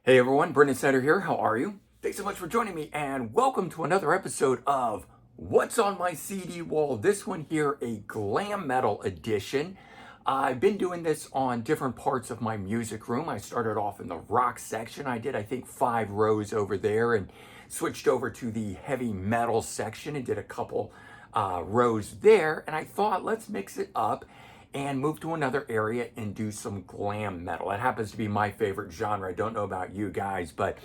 Hey everyone, Britny Fox here. How are you? Thanks so much for joining me and welcome to another episode of What's on My CD Wall. This one here, a glam metal edition. I've been doing this on different parts of my music room. I started off in the rock section. I did, I think, 5 rows over there and switched over to the heavy metal section and did a couple rows there. And I thought, let's mix it up and move to another area and do some glam metal. It happens to be my favorite genre. I don't know about you guys, but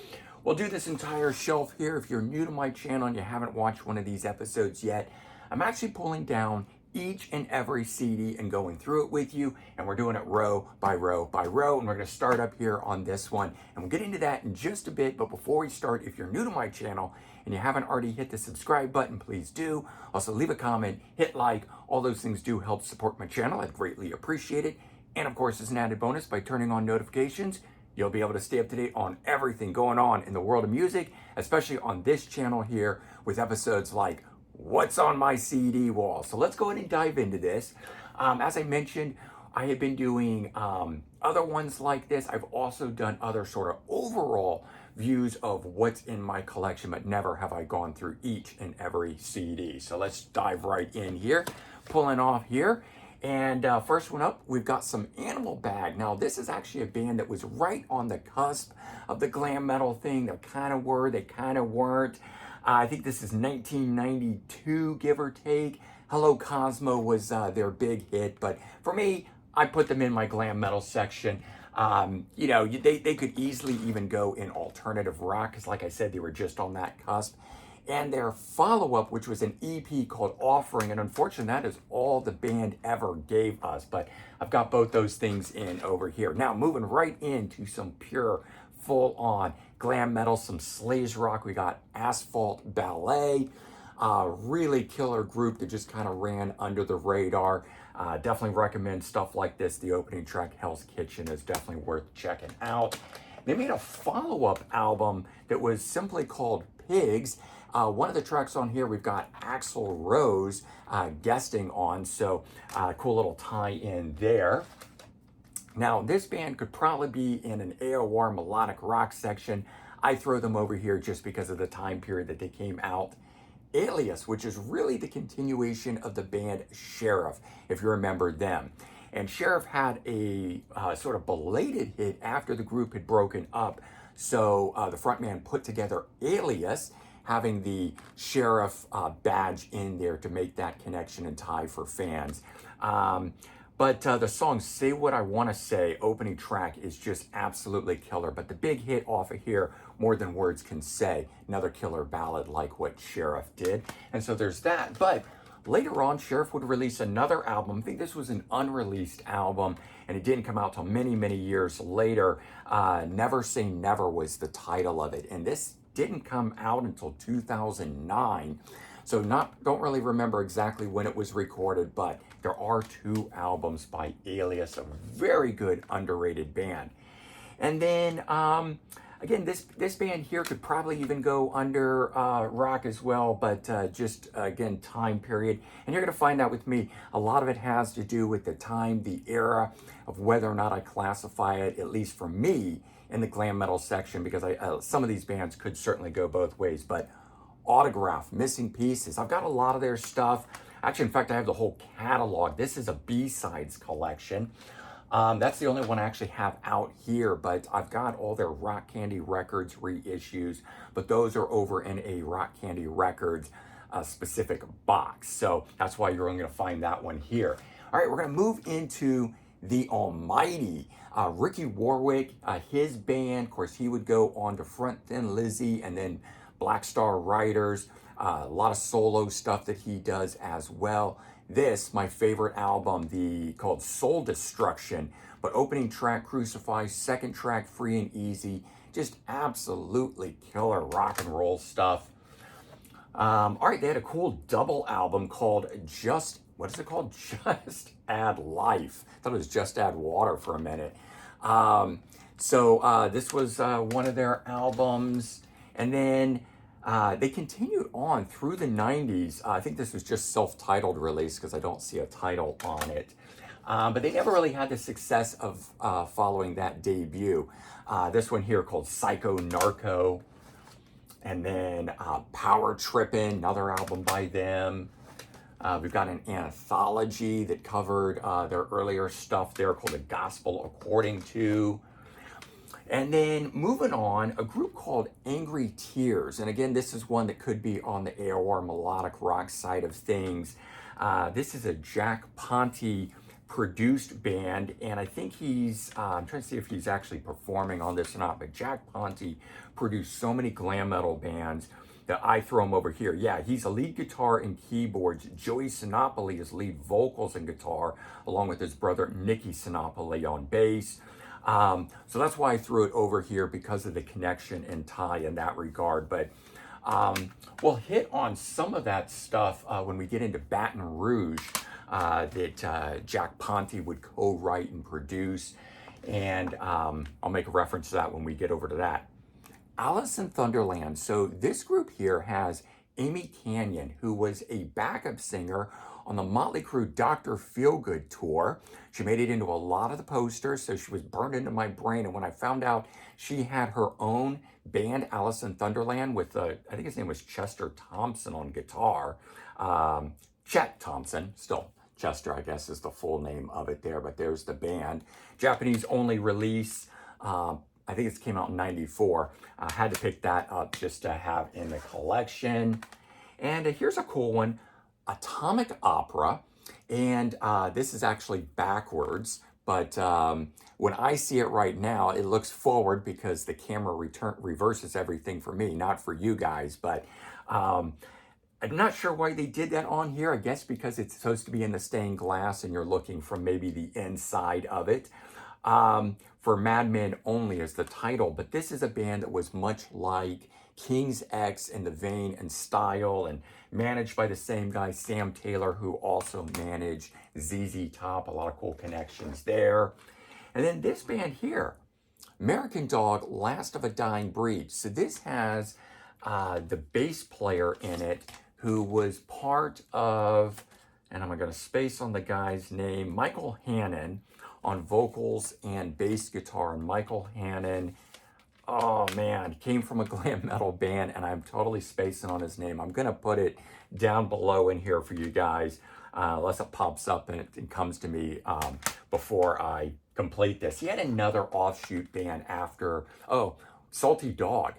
we'll do this entire shelf here. If you're new to my channel and you haven't watched one of these episodes yet, I'm actually pulling down each and every CD and going through it with you, and we're doing it row by row by row, and we're going to start up here on this one, and we'll get into that in just a bit. But before we start, if you're new to my channel and you haven't already hit the subscribe button, please do. Also leave a comment, hit like. All those things do help support my channel. I'd greatly appreciate it. And of course, as an added bonus, by turning on notifications, you'll be able to stay up to date on everything going on in the world of music, especially on this channel here with episodes like What's on My CD Wall. So let's go ahead and dive into this. As I mentioned, I have been doing other ones like this. I've also done other sort of overall views of what's in my collection, but never have I gone through each and every CD. So let's dive right in here, pulling off here. And first one up, we've got some Animal Bag. Now, this is actually a band that was right on the cusp of the glam metal thing. They kind of were, they kind of weren't. I think this is 1992, give or take. Hello Cosmo was their big hit, but for me, I put them in my glam metal section. You know, they could easily even go in alternative rock, because like I said, they were just on that cusp. And their follow-up, which was an EP called Offering, and unfortunately, that is all the band ever gave us, but I've got both those things in over here. Now, moving right into some pure, full-on glam metal, some sleaze rock. We got Asphalt Ballet, really killer group that just kind of ran under the radar. Definitely recommend stuff like this. The opening track, Hell's Kitchen, is definitely worth checking out. They made a follow-up album that was simply called Pigs. One of the tracks on here, we've got Axl Rose guesting on, so cool little tie-in there. Now, this band could probably be in an AOR melodic rock section. I throw them over here just because of the time period that they came out. Alias, which is really the continuation of the band Sheriff, if you remember them. And Sheriff had a sort of belated hit after the group had broken up. So the frontman put together Alias, having the Sheriff badge in there to make that connection and tie for fans. But the song Say What I Want to Say, opening track, is just absolutely killer. But the big hit off of here, More Than Words Can Say, another killer ballad like what Sheriff did. And so there's that. But later on, Sheriff would release another album. I think this was an unreleased album, and it didn't come out till many, many years later. Never Say Never was the title of it. And this didn't come out until 2009. So don't really remember exactly when it was recorded, but there are 2 albums by Alias, a very good underrated band. And then again, this band here could probably even go under rock as well, but just again, time period. And you're gonna find out with me, a lot of it has to do with the time, the era of whether or not I classify it, at least for me, in the glam metal section, because some of these bands could certainly go both ways. But Autograph, Missing Pieces, I've got a lot of their stuff. Actually, in fact, I have the whole catalog. This is a B-sides collection. That's the only one I actually have out here, but I've got all their Rock Candy Records reissues, but those are over in a Rock Candy Records specific box. So that's why you're only gonna find that one here. All right, we're gonna move into the almighty Ricky Warwick, his band. Of course, he would go on to front Thin Lizzy and then Black Star Riders, a lot of solo stuff that he does as well. This, my favorite album, called Soul Destruction, but opening track Crucify, second track Free and Easy, just absolutely killer rock and roll stuff. All right, they had a cool double album called what is it called? Just Add Life. I thought it was Just Add Water for a minute. This was one of their albums. And then they continued on through the 90s. I think this was just self-titled release because I don't see a title on it. but they never really had the success of following that debut. This one here called Psycho Narco, and then Power Trippin', another album by them. We've got an anthology that covered their earlier stuff there called The Gospel According to. And then moving on, a group called Angry Tears. And again, this is one that could be on the AOR melodic rock side of things. This is a Jack Ponte produced band, and I think he's, I'm trying to see if he's actually performing on this or not, but Jack Ponte produced so many glam metal bands that I throw him over here. Yeah, he's a lead guitar and keyboards. Joey Sinopoli is lead vocals and guitar, along with his brother Nicky Sinopoli on bass. So that's why I threw it over here, because of the connection and tie in that regard. But we'll hit on some of that stuff when we get into Baton Rouge that Jack Ponte would co-write and produce. And I'll make a reference to that when we get over to that. Allison Thunderland. So this group here has Amy Canyon, who was a backup singer on the Motley Crue Dr. Feelgood tour. She made it into a lot of the posters, so she was burned into my brain. And when I found out she had her own band, Allison Thunderland, with, I think his name was Chester Thompson on guitar. Chet Thompson, still Chester, I guess is the full name of it there, but there's the band. Japanese only release. I think it came out in '94. I had to pick that up just to have in the collection. And here's a cool one, Atomic Opera. And this is actually backwards, but when I see it right now, it looks forward because the camera reverses everything for me, not for you guys. But I'm not sure why they did that on here. I guess because it's supposed to be in the stained glass and you're looking from maybe the inside of it. For Madmen Only is the title, but this is a band that was much like King's X in the vein and style, and managed by the same guy, Sam Taylor, who also managed ZZ Top. A lot of cool connections there. And then this band here, American Dog, Last of a Dying Breed. So this has the bass player in it who was part of, and I'm going to space on the guy's name, Michael Hannon on vocals and bass guitar. And Michael Hannon, oh man, came from a glam metal band, and I'm totally spacing on his name. I'm going to put it down below in here for you guys, unless it pops up and it comes to me before I complete this. He had another offshoot band after, oh, Salty Dog.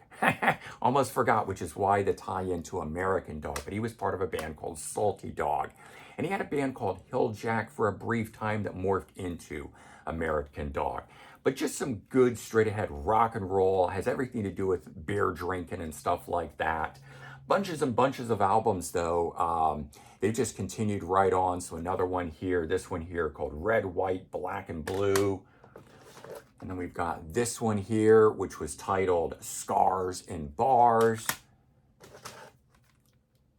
Almost forgot, which is why the tie into American Dog. But he was part of a band called Salty Dog. And he had a band called Hilljack for a brief time that morphed into American Dog. But just some good straight ahead rock and roll. Has everything to do with beer drinking and stuff like that. Bunches and bunches of albums though. They just continued right on. So another one here, this one here called Red, White, Black, and Blue. And then we've got this one here, which was titled Scars and Bars.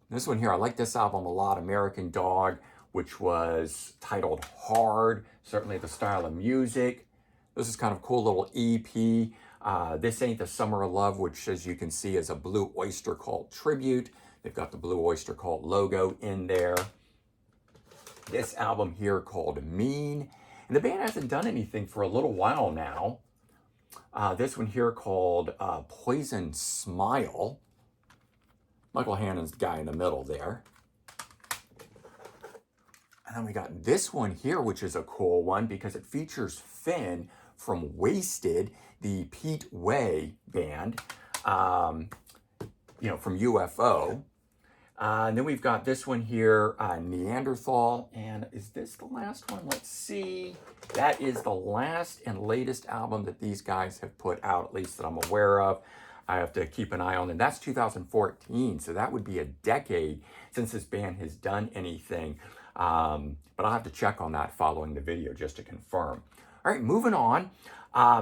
This one here, I like this album a lot, American Dog, which was titled Hard, certainly the style of music. This is kind of a cool little EP. This Ain't the Summer of Love, which as you can see is a Blue Oyster Cult tribute. They've got the Blue Oyster Cult logo in there. This album here called Mean. And the band hasn't done anything for a little while now. This one here called Poison Smile. Michael Hannon's the guy in the middle there. And then we got this one here, which is a cool one because it features Finn from Wasted, the Pete Way band, from UFO. And then we've got this one here, Neanderthal. And is this the last one? Let's see. That is the last and latest album that these guys have put out, at least that I'm aware of. I have to keep an eye on, and that's 2014. So that would be a decade since this band has done anything. But I'll have to check on that following the video just to confirm. All right, moving on.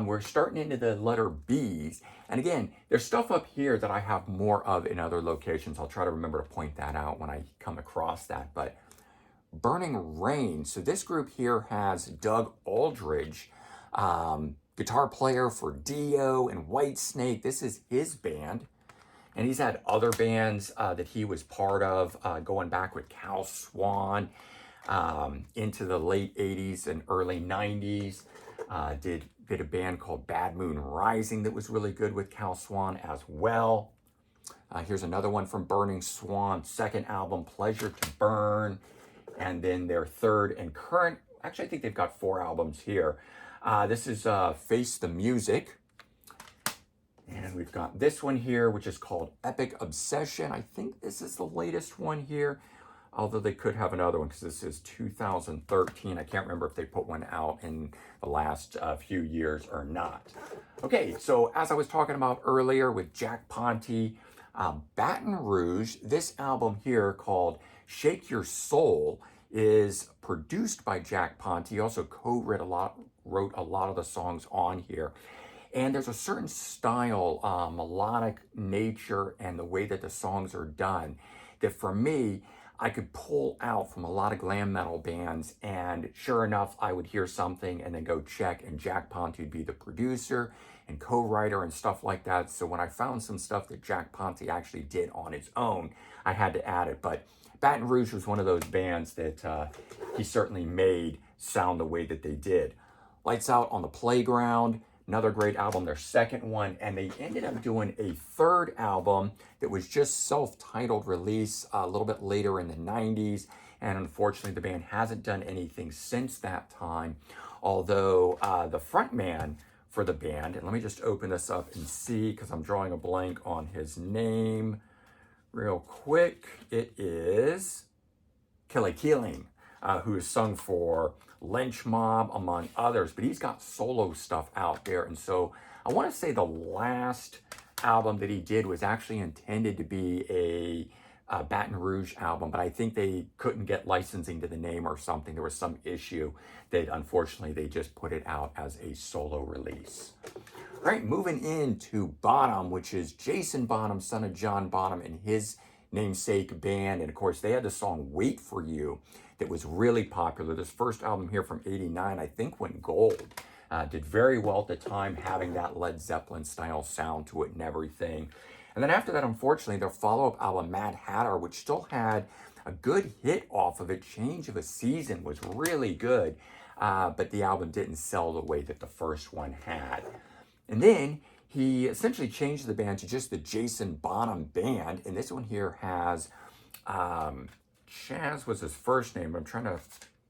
We're starting into the letter B's. And again, there's stuff up here that I have more of in other locations. I'll try to remember to point that out when I come across that. But Burning Rain. So this group here has Doug Aldridge, guitar player for Dio and Whitesnake. This is his band. And he's had other bands that he was part of, going back with Cal Swan. into the late 80s and early 90s. Did a band called Bad Moon Rising that was really good with Cal Swan as well. Here's another one from Burning Swan, second album, Pleasure to Burn. And then their third and current, actually I think they've got 4 albums here. This is Face the Music. And we've got this one here, which is called Epic Obsession. I think this is the latest one here, although they could have another one because this is 2013. I can't remember if they put one out in the last few years or not. Okay, so as I was talking about earlier with Jack Ponte, Baton Rouge, this album here called Shake Your Soul is produced by Jack Ponte. He also wrote a lot of the songs on here. And there's a certain style, melodic nature, and the way that the songs are done that for me, I could pull out from a lot of glam metal bands, and sure enough, I would hear something and then go check, and Jack Ponte would be the producer and co-writer and stuff like that. So when I found some stuff that Jack Ponte actually did on his own, I had to add it. But Baton Rouge was one of those bands that he certainly made sound the way that they did. Lights Out on the Playground, another great album, their second one, and they ended up doing a third album that was just self-titled release a little bit later in the 90s, and unfortunately the band hasn't done anything since that time, although the front man for the band, and let me just open this up and see because I'm drawing a blank on his name real quick. It is Kelly Keeling, who has sung for Lynch Mob, among others, but he's got solo stuff out there. And so I want to say the last album that he did was actually intended to be a Baton Rouge album, but I think they couldn't get licensing to the name or something. There was some issue that unfortunately they just put it out as a solo release. All right, moving into Bonham, which is Jason Bonham, son of John Bonham, and his namesake band. And of course, they had the song Wait For You that was really popular. This first album here from '89, I think went gold. Did very well at the time, having that Led Zeppelin style sound to it and everything. And then after that, unfortunately, their follow-up album, Mad Hatter, which still had a good hit off of it, Change of a Season, was really good. But the album didn't sell the way that the first one had. And then he essentially changed the band to just the Jason Bonham Band. And this one here has, Chaz was his first name. I'm trying to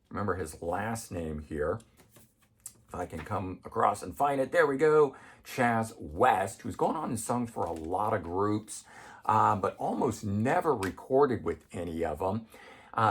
remember his last name here. If I can come across and find it. There we go. Chaz West, who's gone on and sung for a lot of groups, but almost never recorded with any of them.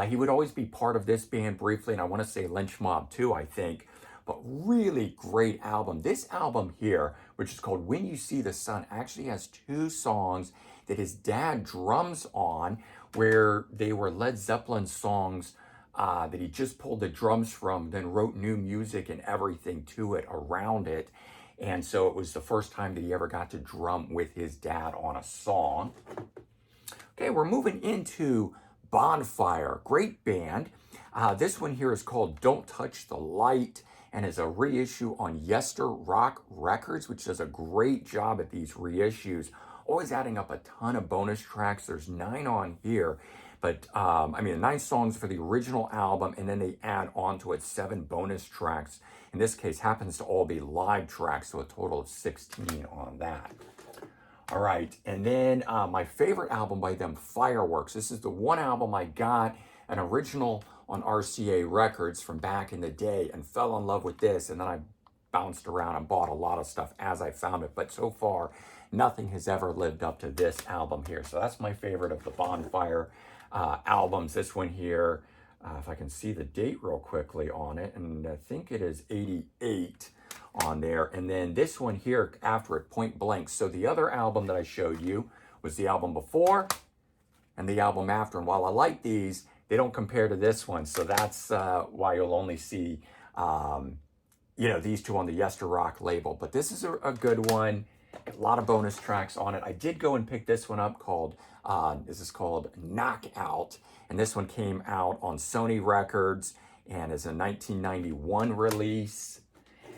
He would always be part of this band briefly, and I want to say Lynch Mob too, I think. But really great album. This album here, which is called When You See the Sun, actually has 2 songs that his dad drums on, where they were Led Zeppelin songs that he just pulled the drums from, then wrote new music and everything to it around it. And so it was the first time that he ever got to drum with his dad on a song. Okay, we're moving into Bonfire, great band. This one here is called Don't Touch the Light and is a reissue on Yester Rock Records, which does a great job at these reissues, always adding up a ton of bonus tracks. There's 9 on here, but 9 songs for the original album, and then they add on to it 7 bonus tracks. In this case, happens to all be live tracks, so a total of 16 on that. All right, and then my favorite album by them, Fireworks. This is the one album I got, an original on RCA Records from back in the day, and fell in love with this, and then I bounced around and bought a lot of stuff as I found it, but so far, nothing has ever lived up to this album here. So that's my favorite of the Bonfire albums. This one here, if I can see the date real quickly on it, and I think it is 88 on there. And then this one here after it, Point Blank. So the other album that I showed you was the album before and the album after. And while I like these, they don't compare to this one. So that's why you'll only see, these 2 on the Yester Rock label. But this is a good one. A lot of bonus tracks on it. I did go and pick this one up called, this is called Knockout. And this one came out on Sony Records and is a 1991 release.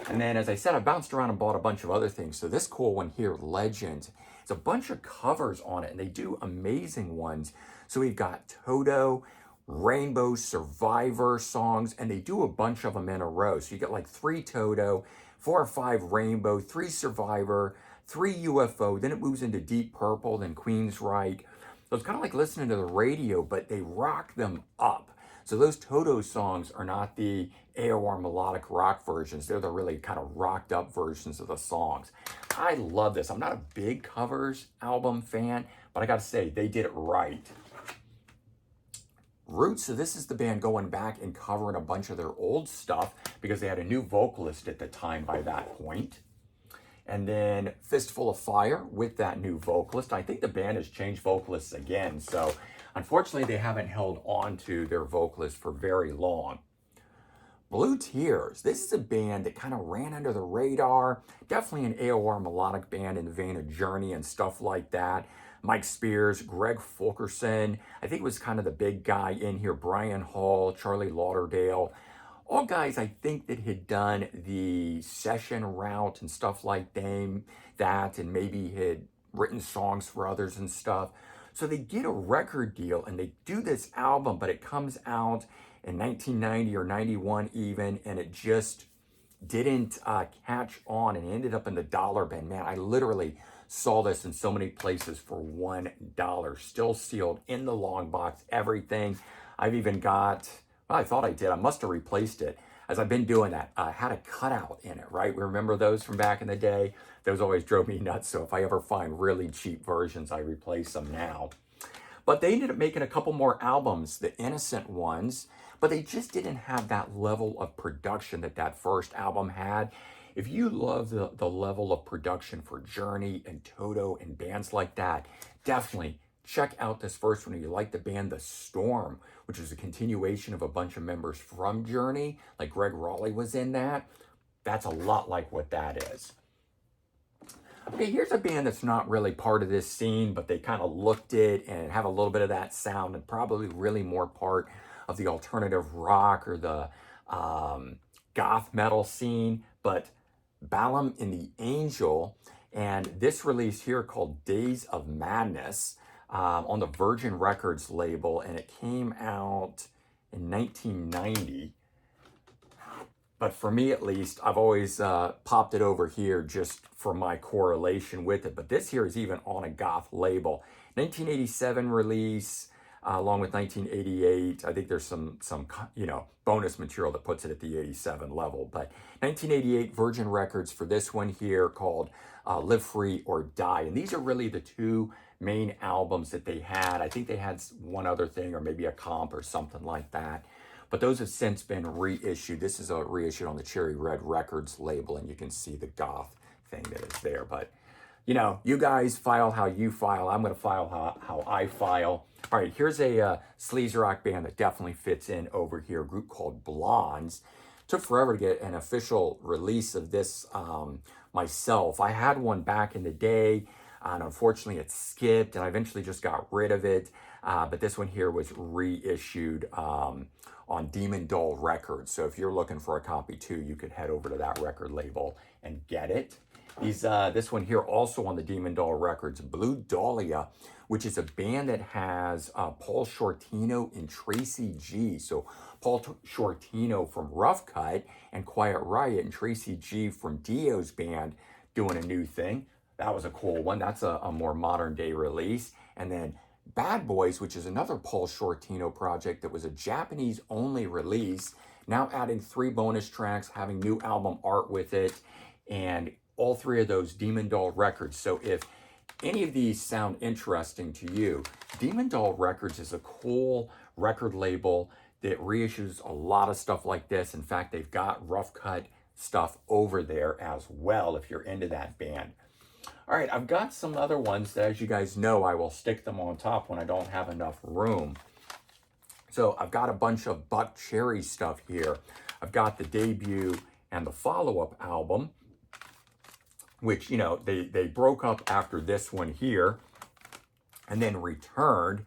And then, as I said, I bounced around and bought a bunch of other things. So this cool one here, Legend, it's a bunch of covers on it, and they do amazing ones. So we've got Toto, Rainbow Survivor songs, and they do a bunch of them in a row. So you get like 3 Toto, 4 or 5 Rainbow, 3 Survivor, 3 UFO, then it moves into Deep Purple, then Queensryche. So it's kind of like listening to the radio, but they rock them up. So those Toto songs are not the AOR melodic rock versions. They're the really kind of rocked up versions of the songs. I love this. I'm not a big covers album fan, but I got to say, they did it right. Roots, so this is the band going back and covering a bunch of their old stuff because they had a new vocalist at the time by that point. And then Fistful of Fire with that new vocalist. I think the band has changed vocalists again, so unfortunately they haven't held on to their vocalist for very long. Blue Tears, this is a band that kind of ran under the radar. Definitely an AOR melodic band in the vein of Journey and stuff like that. Mike Spears, Greg Fulkerson, I think it was kind of the big guy in here, Brian Hall, Charlie Lauderdale. All guys I think that had done the session route and stuff like that, and maybe had written songs for others and stuff. So they get a record deal and they do this album, but it comes out in 1990 or 91 even, and it just didn't catch on and ended up in the dollar bin. Man, I literally saw this in so many places for $1, still sealed in the long box, everything. I've even got, well, I thought I did, I must have replaced it. As I've been doing that, I had a cutout in it, right? We remember those from back in the day? Those always drove me nuts, so if I ever find really cheap versions, I replace them now. But they ended up making a couple more albums, the Innocent ones, but they just didn't have that level of production that that first album had. If you love the level of production for Journey and Toto and bands like that, definitely check out this first one. If you like the band The Storm, which is a continuation of a bunch of members from Journey, like Greg Raleigh was in that, that's a lot like what that is. Okay, here's a band that's not really part of this scene, but they kind of looked it and have a little bit of that sound and probably really more part of the alternative rock or the goth metal scene, but Bonham and the Angel, and this release here called Days of Madness on the Virgin Records label, and it came out in 1990. But for me, at least, I've always popped it over here just for my correlation with it. But this here is even on a goth label. 1987 release, along with 1988. I think there's some bonus material that puts it at the 87 level. But 1988 Virgin Records for this one here called Live Free or Die. And these are really the two main albums that they had. I think they had one other thing or maybe a comp or something like that. But those have since been reissued. This is a reissue on the Cherry Red Records label, and you can see the goth thing that is there. But, you guys file how you file. I'm going to file how I file. All right, here's a sleaze rock band that definitely fits in over here, a group called Blondes. Took forever to get an official release of this myself. I had one back in the day, and unfortunately it skipped, and I eventually just got rid of it. But this one here was reissued on Demon Doll Records. So if you're looking for a copy too, you could head over to that record label and get it. This one here also on the Demon Doll Records, Blue Dahlia, which is a band that has Paul Shortino and Tracy G. So Paul Shortino from Rough Cut and Quiet Riot, and Tracy G from Dio's band doing a new thing. That was a cool one. That's a more modern day release. And then Bad Boys, which is another Paul Shortino project that was a Japanese only release, now adding 3 bonus tracks, having new album art with it, and all 3 of those Demon Doll Records. So if any of these sound interesting to you, Demon Doll Records is a cool record label that reissues a lot of stuff like this. In fact, they've got Rough Cut stuff over there as well if you're into that band. All right, I've got some other ones that, as you guys know, I will stick them on top when I don't have enough room. So I've got a bunch of Buck Cherry stuff here. I've got the debut and the follow-up album, which, they broke up after this one here and then returned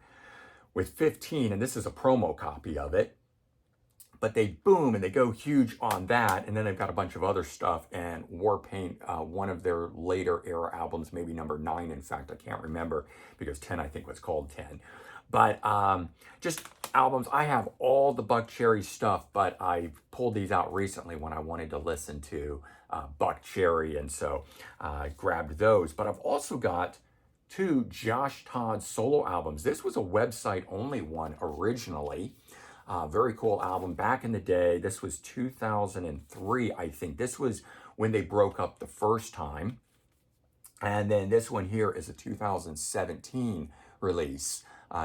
with 15, and this is a promo copy of it. But they boom and they go huge on that, and then they've got a bunch of other stuff, and Warpaint, one of their later era albums, maybe number 9, in fact, I can't remember, because 10 I think was called 10. But just albums. I have all the Buck Cherry stuff, but I pulled these out recently when I wanted to listen to Buck Cherry, and so I grabbed those. But I've also got two Josh Todd solo albums. This was a website only one originally. Very cool album back in the day. This was 2003, I think. This was when they broke up the first time. And then this one here is a 2017 release.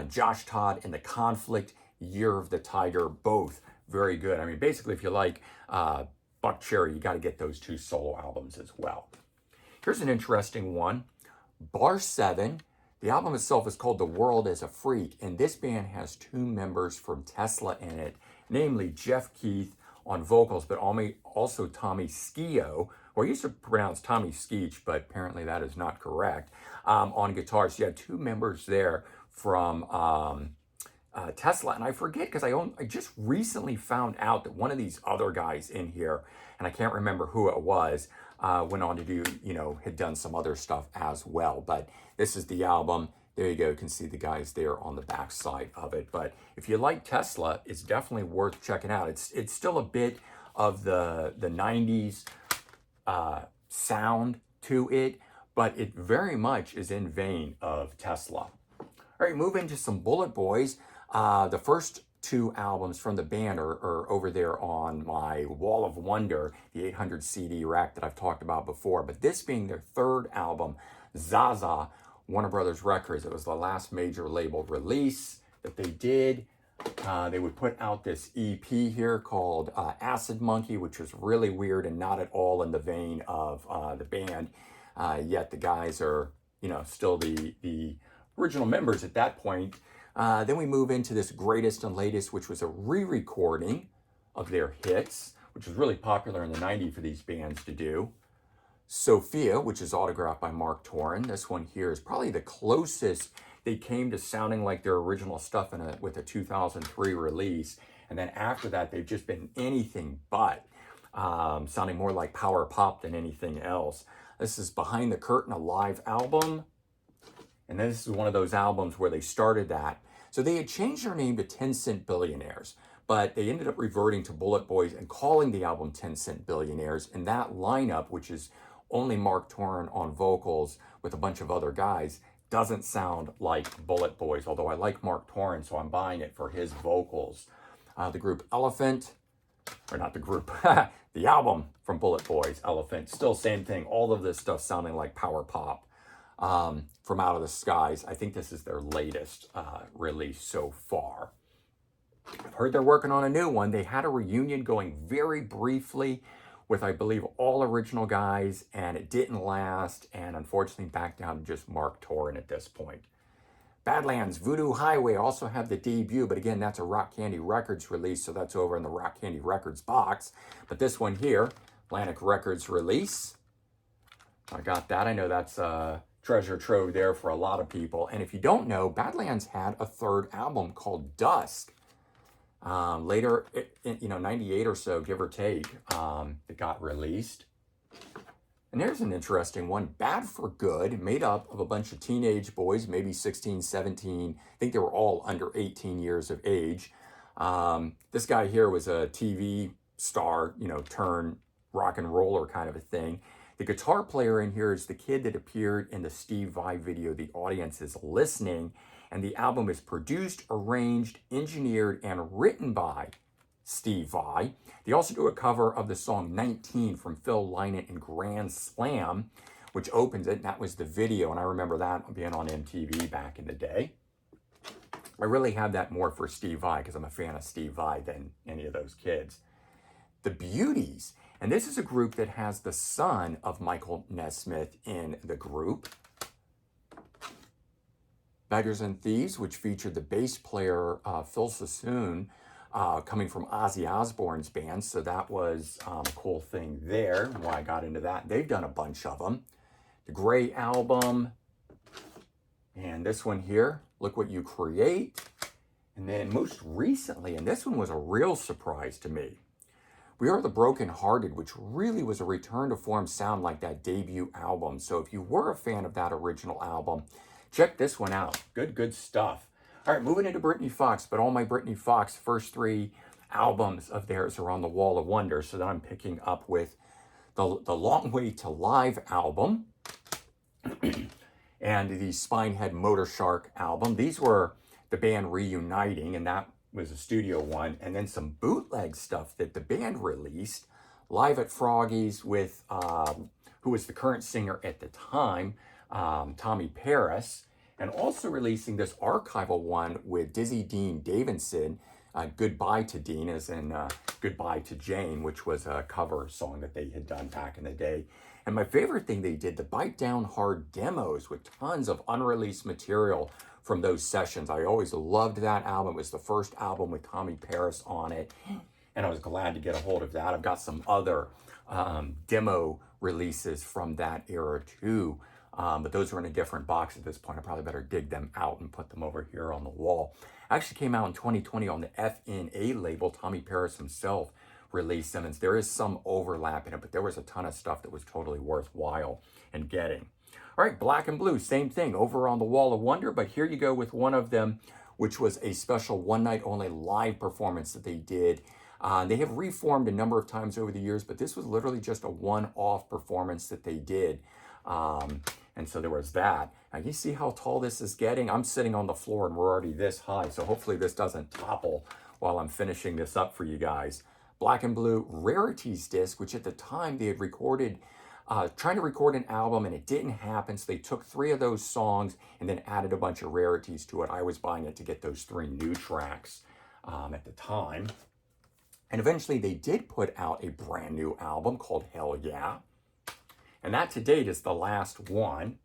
Josh Todd and the Conflict, Year of the Tiger, both very good. I mean, basically, if you like Buck Cherry, you got to get those two solo albums as well. Here's an interesting one. Bar 7. The album itself is called The World as a Freak, and this band has two members from Tesla in it, namely Jeff Keith on vocals, but also Tommy Skio, or I used to pronounce Tommy Skeech, but apparently that is not correct, on guitar. So you had two members there from Tesla, and I forget because I just recently found out that one of these other guys in here, and I can't remember who it was, went on to do, had done some other stuff as well. But this is the album. There you go. You can see the guys there on the back side of it. But if you like Tesla, it's definitely worth checking out. It's still a bit of the 90s sound to it, but it very much is in vein of Tesla. All right, move into some Bullet Boys. The first two albums from the band are over there on my Wall of Wonder, the 800 CD rack that I've talked about before. But this being their third album, Zaza, Warner Brothers Records. It was the last major label release that they did. They would put out this EP here called Acid Monkey, which was really weird and not at all in the vein of the band. Yet the guys are, still the original members at that point. Then we move into this Greatest and Latest, which was a re-recording of their hits, which was really popular in the 90s for these bands to do. Sophia, which is autographed by Mark Torrin. This one here is probably the closest they came to sounding like their original stuff with a 2003 release. And then after that, they've just been anything but, sounding more like power pop than anything else. This is Behind the Curtain, a live album. And then this is one of those albums where they started that. So they had changed their name to 10 Cent Billionaires, but they ended up reverting to Bullet Boys and calling the album 10 Cent Billionaires. And that lineup, which is only Mark Torrin on vocals with a bunch of other guys, doesn't sound like Bullet Boys, although I like Mark Torrin, so I'm buying it for his vocals. The group Elephant, or not the group, the album from Bullet Boys, Elephant, still same thing. All of this stuff sounding like power pop. From Out of the Skies. I think this is their latest release so far. I've heard they're working on a new one. They had a reunion going very briefly with, I believe, all original guys, and it didn't last, and unfortunately back down to just Mark Torrin at this point. Badlands, Voodoo Highway also have the debut, but again, that's a Rock Candy Records release, so that's over in the Rock Candy Records box. But this one here, Atlantic Records release. I got that. I know that's treasure trove there for a lot of people. And if you don't know, Badlands had a third album called Dusk. Later, 98 or so, give or take, it got released. And there's an interesting one, Bad for Good, made up of a bunch of teenage boys, maybe 16, 17. I think they were all under 18 years of age. This guy here was a TV star, turn rock and roller kind of a thing. The guitar player in here is the kid that appeared in the Steve Vai video, The Audience is Listening, and the album is produced, arranged, engineered, and written by Steve Vai. They also do a cover of the song 19 from Phil Lynott and Grand Slam, which opens it, and that was the video, and I remember that being on MTV back in the day. I really have that more for Steve Vai because I'm a fan of Steve Vai than any of those kids. The Beauties. And this is a group that has the son of Michael Nesmith in the group. Beggars and Thieves, which featured the bass player Phil Sassoon coming from Ozzy Osbourne's band. So that was a cool thing there, why I got into that. They've done a bunch of them. The Gray Album. And this one here, Look What You Create. And then most recently, and this one was a real surprise to me, We Are the Broken Hearted, which really was a return to form sound like that debut album. So if you were a fan of that original album, check this one out. Good stuff. All right, moving into Britny Fox, but all my Britny Fox first 3 albums of theirs are on the Wall of Wonder. So then I'm picking up with the Long Way to Live album and the Spinehead Motor Shark album. These were the band reuniting, and that was a studio one. And then some bootleg stuff that the band released live at Froggy's with who was the current singer at the time, Tommy Paris, and also releasing this archival one with Dizzy Dean Davidson, Goodbye to Dean, as in Goodbye to Jane, which was a cover song that they had done back in the day. And my favorite thing they did, the Bite Down Hard demos with tons of unreleased material from those sessions. I always loved that album. It was the first album with Tommy Paris on it, and I was glad to get a hold of that. I've got some other demo releases from that era too, but those are in a different box at this point. I probably better dig them out and put them over here on the wall. Actually came out in 2020 on the FNA label. Tommy Paris himself released them, and there is some overlap in it, but there was a ton of stuff that was totally worthwhile in getting. All right, Black and Blue, same thing, over on the Wall of Wonder, but here you go with one of them, which was a special one-night-only live performance that they did. They have reformed a number of times over the years, but this was literally just a one-off performance that they did. And so there was that. Now you see how tall this is getting? I'm sitting on the floor and we're already this high, so hopefully this doesn't topple while I'm finishing this up for you guys. Black and Blue Rarities disc, which at the time they had recorded, trying to record an album and it didn't happen, so they took 3 of those songs and then added a bunch of rarities to it. I was buying it to get those 3 new tracks at the time. And eventually they did put out a brand new album called Hell Yeah. And that to date is the last one.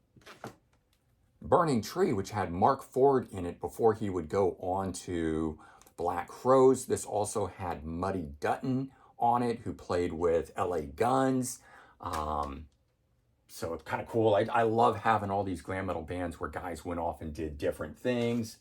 Burning Tree, which had Mark Ford in it before he would go on to Black Crowes. This also had Muddy Dutton on it, who played with LA Guns. So it's kind of cool. I love having all these glam metal bands where guys went off and did different things.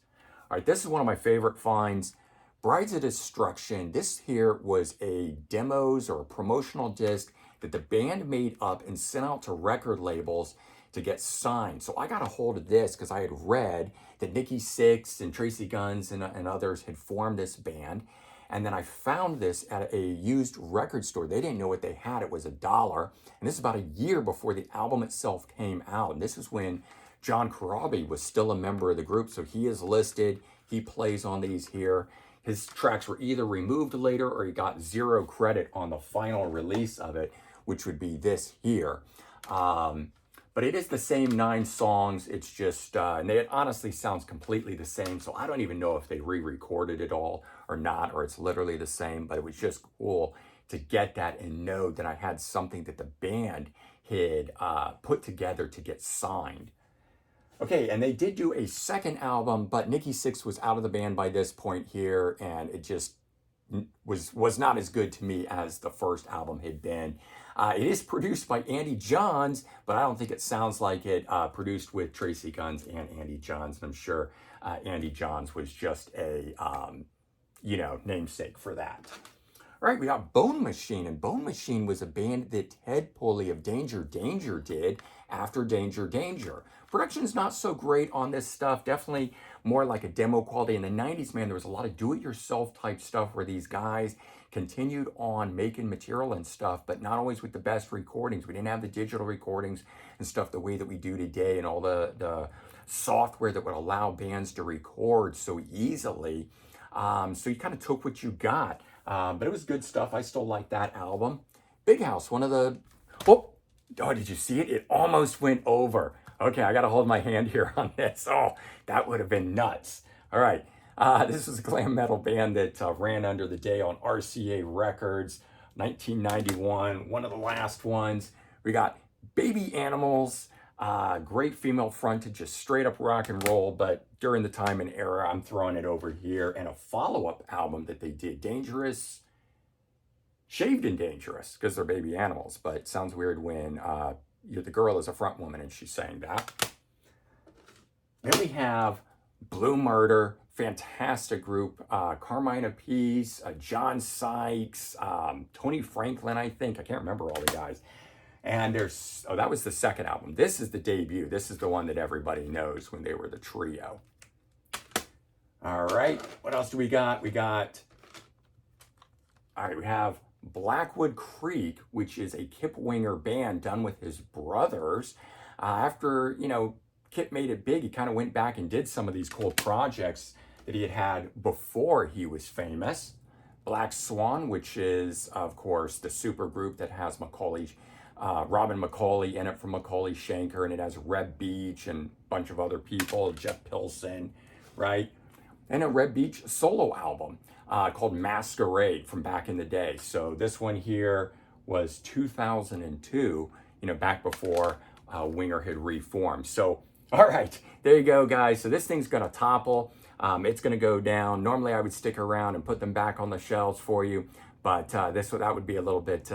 All right, this is one of my favorite finds. Brides of Destruction. This here was a demos or a promotional disc that the band made up and sent out to record labels to get signed. So I got a hold of this because I had read that Nikki Sixx and Tracy Guns and others had formed this band. And then I found this at a used record store. They didn't know what they had. It was $1. And this is about a year before the album itself came out. And this is when John Corabi was still a member of the group. So he is listed. He plays on these here. His tracks were either removed later or he got 0 credit on the final release of it, which would be this here. But it is the same 9 songs. It's just, and it honestly sounds completely the same. So I don't even know if they re-recorded it all or not, or it's literally the same, but it was just cool to get that and know that I had something that the band had put together to get signed. Okay, and they did do a second album, but Nikki Sixx was out of the band by this point here, and it just was not as good to me as the first album had been. It is produced by Andy Johns, but I don't think it sounds like it. Produced with Tracy Guns and Andy Johns, and I'm sure Andy Johns was just a, namesake for that. All right, we got Bone Machine, and Bone Machine was a band that Ted Pulley of Danger Danger did after Danger Danger. Production's not so great on this stuff, definitely more like a demo quality. In the 90s, man, there was a lot of do-it-yourself type stuff where these guys continued on making material and stuff, but not always with the best recordings. We didn't have the digital recordings and stuff the way that we do today, and all the software that would allow bands to record so easily. So you kind of took what you got. But it was good stuff. I still like that album. Big House, one of the... Oh, did you see it? It almost went over. Okay, I got to hold my hand here on this. Oh, that would have been nuts. All right. This was a glam metal band that ran under the day on RCA Records, 1991, one of the last ones. We got Baby Animals, great female fronted, just straight up rock and roll, but during the time and era, I'm throwing it over here, and a follow-up album that they did, Dangerous, Shaved and Dangerous, because they're baby animals, but it sounds weird when the girl is a front woman and she's saying that. Then we have Blue Murder, fantastic group, Carmine Appice, John Sykes, Tony Franklin, I think. I can't remember all the guys. And that was the second album. This is the debut. This is the one that everybody knows when they were the trio. All right, what else do we got? All right, we have Blackwood Creek, which is a Kip Winger band done with his brothers. After, Kip made it big, he kind of went back and did some of these cool projects that he had before he was famous. Black Swan, which is, of course, the super group that has Robin McCauley in it from Macaulay Shanker, and it has Reb Beach and a bunch of other people, Jeff Pilson, right? And a Reb Beach solo album called Masquerade from back in the day. So this one here was 2002, back before Winger had reformed. So, all right, there you go, guys. So this thing's gonna topple. It's gonna go down. Normally I would stick around and put them back on the shelves for you, but that would be a little bit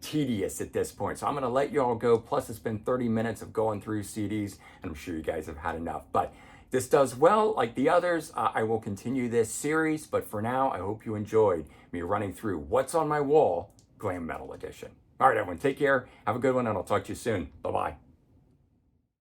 tedious at this point. So I'm gonna let you all go. Plus it's been 30 minutes of going through CDs, and I'm sure you guys have had enough. But this does well, like the others. I will continue this series, but for now, I hope you enjoyed me running through What's on My Wall, Glam Metal Edition. All right, everyone, take care. Have a good one, and I'll talk to you soon. Bye-bye.